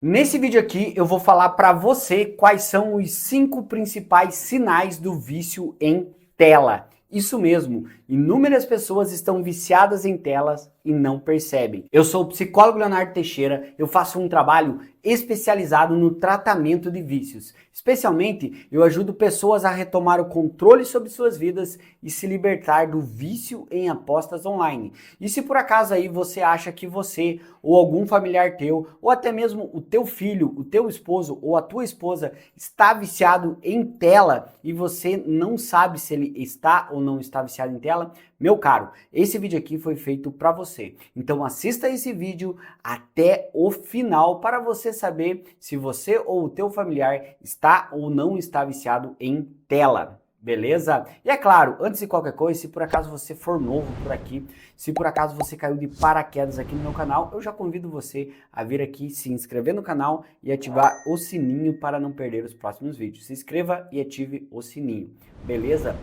Nesse vídeo aqui eu vou falar para você quais são os 5 principais sinais do vício em tela. Isso mesmo, inúmeras pessoas estão viciadas em telas e não percebem. Eu sou o psicólogo Leonardo Teixeira, eu faço um trabalho especializado no tratamento de vícios. Especialmente, eu ajudo pessoas a retomar o controle sobre suas vidas e se libertar do vício em apostas online. E se por acaso aí você acha que você ou algum familiar teu, ou até mesmo o teu filho, o teu esposo ou a tua esposa está viciado em tela e você não sabe se ele está ou não está viciado em tela, meu caro, esse vídeo aqui foi feito para você. Então assista esse vídeo até o final para você saber se você ou o teu familiar está ou não está viciado em tela. Beleza? E é claro, antes de qualquer coisa, se por acaso você for novo por aqui, se por acaso você caiu de paraquedas aqui no meu canal, eu já convido você a vir aqui se inscrever no canal e ativar o sininho para não perder os próximos vídeos. Se inscreva e ative o sininho, beleza?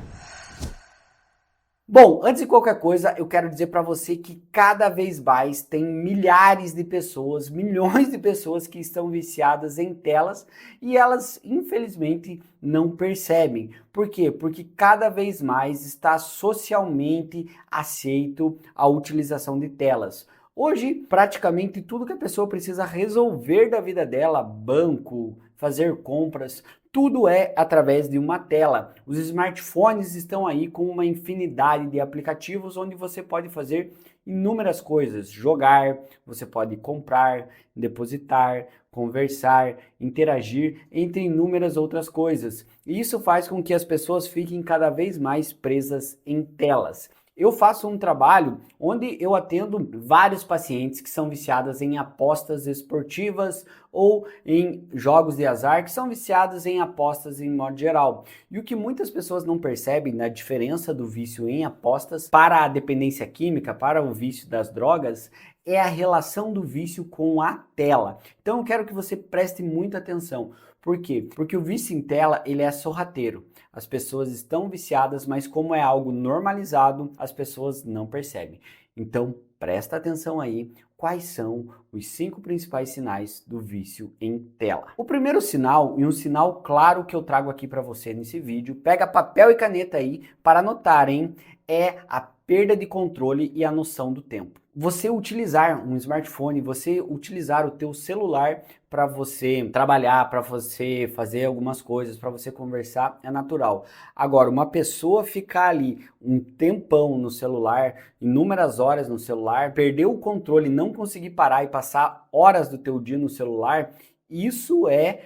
Bom, antes de qualquer coisa, eu quero dizer para você que cada vez mais tem milhares de pessoas, milhões de pessoas que estão viciadas em telas e elas, infelizmente, não percebem. Por quê? Porque cada vez mais está socialmente aceito a utilização de telas. Hoje, praticamente tudo que a pessoa precisa resolver da vida dela, banco, fazer compras, tudo é através de uma tela. Os smartphones estão aí com uma infinidade de aplicativos onde você pode fazer inúmeras coisas, jogar, você pode comprar, depositar, conversar, interagir, entre inúmeras outras coisas. E isso faz com que as pessoas fiquem cada vez mais presas em telas. Eu faço um trabalho onde eu atendo vários pacientes que são viciados em apostas esportivas ou em jogos de azar, que são viciados em apostas em modo geral. E o que muitas pessoas não percebem na diferença do vício em apostas para a dependência química, para o vício das drogas, é a relação do vício com a tela. Então eu quero que você preste muita atenção. Por quê? Porque o vício em tela, ele é sorrateiro. As pessoas estão viciadas, mas como é algo normalizado, as pessoas não percebem. Então, presta atenção aí, quais são os 5 principais sinais do vício em tela. O primeiro sinal, e um sinal claro que eu trago aqui para você nesse vídeo, pega papel e caneta aí para anotar, hein? É a perda de controle e a noção do tempo. Você utilizar um smartphone, você utilizar o teu celular para você trabalhar, para você fazer algumas coisas, para você conversar, é natural. Agora, uma pessoa ficar ali um tempão no celular, inúmeras horas no celular, perder o controle, não conseguir parar e passar horas do teu dia no celular, isso é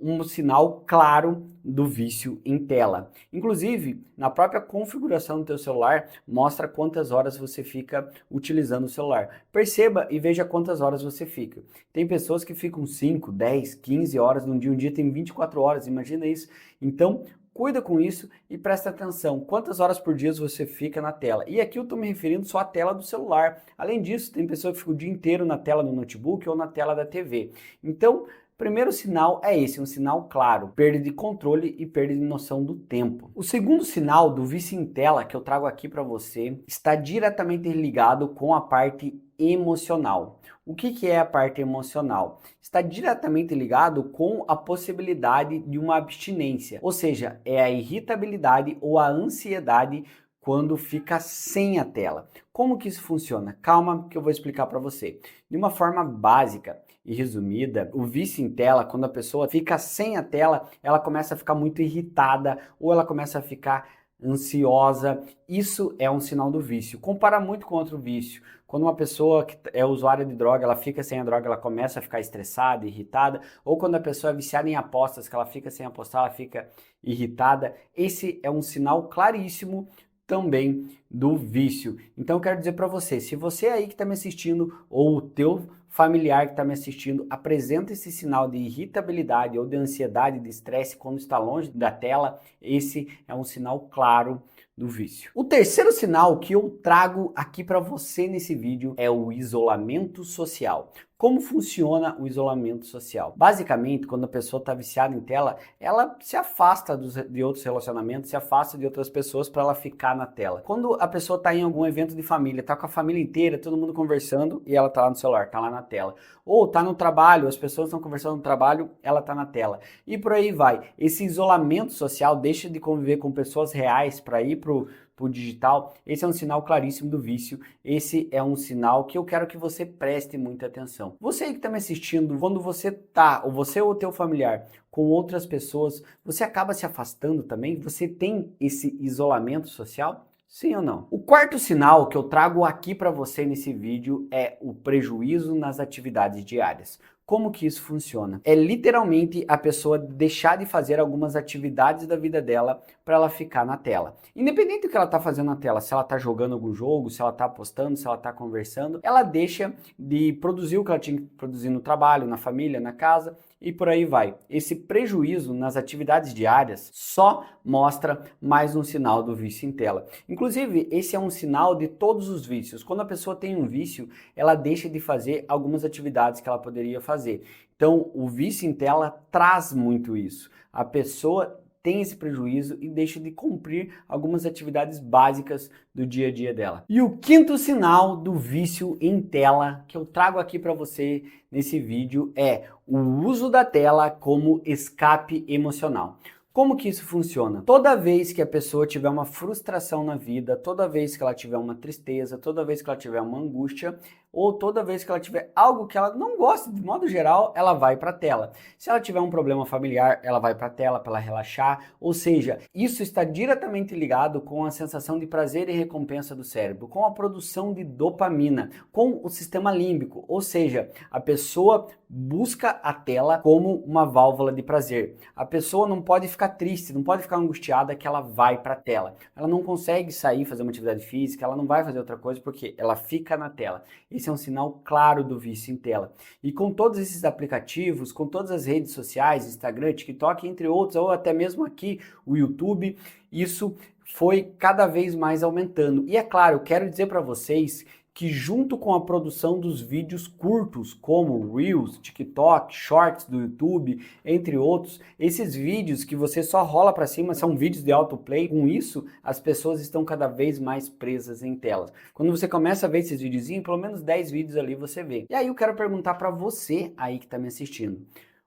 um sinal claro do vício em tela. Inclusive, na própria configuração do teu celular, mostra quantas horas você fica utilizando o celular. Perceba e veja quantas horas você fica. Tem pessoas que ficam 5, 10, 15 horas num dia, um dia tem 24 horas, imagina isso. Então, cuida com isso e presta atenção, quantas horas por dia você fica na tela. E aqui eu estou me referindo só à tela do celular. Além disso, tem pessoa que fica o dia inteiro na tela do notebook ou na tela da TV. Então, primeiro sinal é esse, um sinal claro, perda de controle e perda de noção do tempo. O segundo sinal do vício em tela que eu trago aqui para você está diretamente ligado com a parte emocional. O que é a parte emocional? Está diretamente ligado com a possibilidade de uma abstinência, ou seja, é a irritabilidade ou a ansiedade quando fica sem a tela. Como que isso funciona? Calma que eu vou explicar para você. De uma forma básica e resumida, o vício em tela, quando a pessoa fica sem a tela, ela começa a ficar muito irritada ou ela começa a ficar ansiosa. Isso é um sinal do vício. Compara muito com outro vício. Quando uma pessoa que é usuária de droga, ela fica sem a droga, ela começa a ficar estressada, irritada, ou quando a pessoa é viciada em apostas, que ela fica sem apostar, ela fica irritada. Esse é um sinal claríssimo também do vício. Então eu quero dizer para você, se você aí que está me assistindo ou o teu familiar que está me assistindo apresenta esse sinal de irritabilidade ou de ansiedade, de estresse quando está longe da tela, esse é um sinal claro do vício. O terceiro sinal que eu trago aqui para você nesse vídeo é o isolamento social. Como funciona o isolamento social? Basicamente, quando a pessoa está viciada em tela, ela se afasta de outros relacionamentos, se afasta de outras pessoas para ela ficar na tela. Quando a pessoa está em algum evento de família, está com a família inteira, todo mundo conversando e ela está lá no celular, está lá na tela. Ou está no trabalho, as pessoas estão conversando no trabalho, ela está na tela. E por aí vai. Esse isolamento social deixa de conviver com pessoas reais para ir pro digital. Esse é um sinal claríssimo do vício. Esse é um sinal que eu quero que você preste muita atenção. Você aí que está me assistindo, quando você tá, ou você ou o teu familiar, com outras pessoas, você acaba se afastando também? Você tem esse isolamento social? Sim ou não? O quarto sinal que eu trago aqui para você nesse vídeo é o prejuízo nas atividades diárias. Como que isso funciona? É literalmente a pessoa deixar de fazer algumas atividades da vida dela para ela ficar na tela. Independente do que ela está fazendo na tela, se ela está jogando algum jogo, se ela está postando, se ela está conversando, ela deixa de produzir o que ela tinha que produzir no trabalho, na família, na casa e por aí vai. Esse prejuízo nas atividades diárias só mostra mais um sinal do vício em tela. Inclusive, esse é um sinal de todos os vícios. Quando a pessoa tem um vício, ela deixa de fazer algumas atividades que ela poderia fazer. Então, o vício em tela traz muito isso. A pessoa tem esse prejuízo e deixa de cumprir algumas atividades básicas do dia a dia dela. E o quinto sinal do vício em tela que eu trago aqui para você nesse vídeo é o uso da tela como escape emocional. Como que isso funciona? Toda vez que a pessoa tiver uma frustração na vida, toda vez que ela tiver uma tristeza, toda vez que ela tiver uma angústia, ou toda vez que ela tiver algo que ela não gosta, de modo geral, ela vai para a tela. Se ela tiver um problema familiar, ela vai para a tela para ela relaxar, ou seja, isso está diretamente ligado com a sensação de prazer e recompensa do cérebro, com a produção de dopamina, com o sistema límbico, ou seja, a pessoa busca a tela como uma válvula de prazer. A pessoa não pode ficar triste, não pode ficar angustiada que ela vai para a tela. Ela não consegue sair, fazer uma atividade física, ela não vai fazer outra coisa porque ela fica na tela. Esse é um sinal claro do vício em tela. E com todos esses aplicativos, com todas as redes sociais, Instagram, TikTok, entre outros, ou até mesmo aqui o YouTube, isso foi cada vez mais aumentando. E é claro, eu quero dizer para vocês que junto com a produção dos vídeos curtos, como Reels, TikTok, Shorts do YouTube, entre outros, esses vídeos que você só rola para cima são vídeos de autoplay. Com isso, as pessoas estão cada vez mais presas em telas. Quando você começa a ver esses videozinhos, pelo menos 10 vídeos ali você vê. E aí eu quero perguntar para você aí que está me assistindo.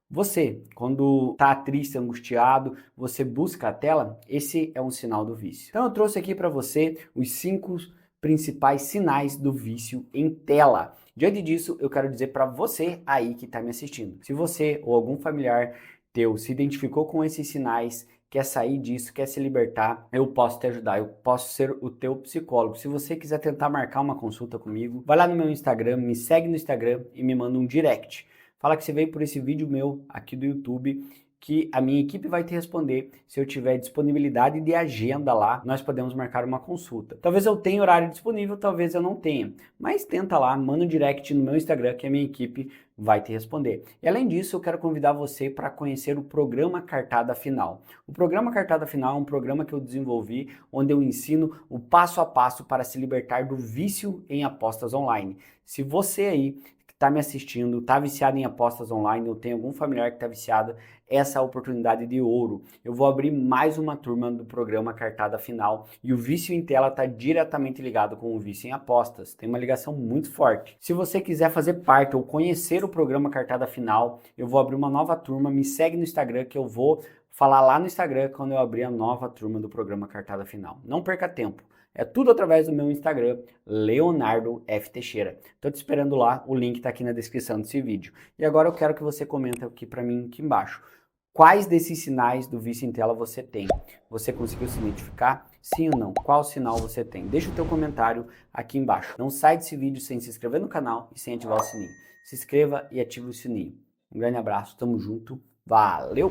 Você, quando está triste, angustiado, você busca a tela? Esse é um sinal do vício. Então eu trouxe aqui para você os 5 principais sinais do vício em tela. Diante disso, eu quero dizer para você aí que está me assistindo. Se você ou algum familiar teu se identificou com esses sinais, quer sair disso, quer se libertar, eu posso te ajudar, eu posso ser o teu psicólogo. Se você quiser tentar marcar uma consulta comigo, vai lá no meu Instagram, me segue no Instagram e me manda um direct. Fala que você veio por esse vídeo meu aqui do YouTube, que a minha equipe vai te responder. Se eu tiver disponibilidade de agenda lá, nós podemos marcar uma consulta. Talvez eu tenha horário disponível, talvez eu não tenha. Mas tenta lá, manda um direct no meu Instagram que a minha equipe vai te responder. E além disso, eu quero convidar você para conhecer o programa Cartada Final. O programa Cartada Final é um programa que eu desenvolvi, onde eu ensino o passo a passo para se libertar do vício em apostas online. Se você aí está me assistindo, está viciado em apostas online, ou tem algum familiar que está viciado, essa é a oportunidade de ouro. Eu vou abrir mais uma turma do programa Cartada Final e o vício em tela está diretamente ligado com o vício em apostas. Tem uma ligação muito forte. Se você quiser fazer parte ou conhecer o programa Cartada Final, eu vou abrir uma nova turma. Me segue no Instagram que eu vou falar lá no Instagram quando eu abrir a nova turma do programa Cartada Final. Não perca tempo. É tudo através do meu Instagram, Leonardo F. Teixeira. Estou te esperando lá, o link está aqui na descrição desse vídeo. E agora eu quero que você comente aqui para mim, aqui embaixo. Quais desses sinais do vício em tela você tem? Você conseguiu se identificar? Sim ou não? Qual sinal você tem? Deixa o teu comentário aqui embaixo. Não sai desse vídeo sem se inscrever no canal e sem ativar o sininho. Se inscreva e ative o sininho. Um grande abraço, tamo junto, valeu!